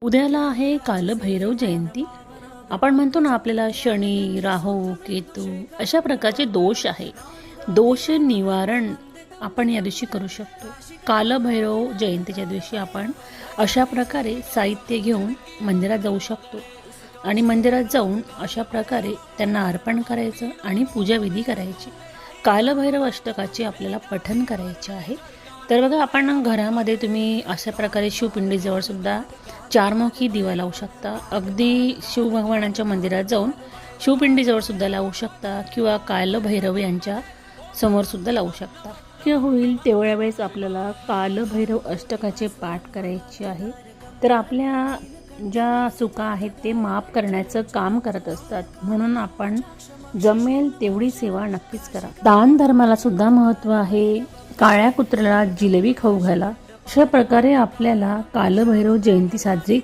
उद्याला आहे कालभैरव जयंती. आपण म्हणतो ना आपल्याला शनी, राहू, केतू अशा प्रकारचे दोष आहे. दोष निवारण आपण या दिवशी करू शकतो. कालभैरव जयंतीच्या दिवशी आपण अशा प्रकारे साहित्य घेऊन मंदिरात जाऊ शकतो आणि मंदिरात जाऊन अशा प्रकारे त्यांना अर्पण करायचं आणि पूजाविधी करायची. कालभैरव अष्टकाचे आपल्याला पठण करायचे आहे. तर बघा, आपण घरामध्ये तुम्ही अशा प्रकारे शिवपिंडीजवळ सुद्धा चारमुखी दिवा लावू शकता. अगदी शिवभगवानांच्या मंदिरात जाऊन शिवपिंडीजवळ सुद्धा लावू शकता किंवा कालभैरव यांच्या समोर सुद्धा लावू शकता. किंवा होईल तेवढ्या वेळेस आपल्याला कालभैरव अष्टकाचे पाठ करायचे आहे. तर आपल्या ज्या चुका आहेत ते माफ करण्याचं काम करत असतात, म्हणून आपण जमेल तेवढी सेवा नक्कीच करा. दान धर्माला सुद्धा महत्त्व आहे. काळ्या कुत्र्याला जिलेबी खाऊ घाला. अशा प्रकारे आपल्याला कालभैरव जयंती साजरी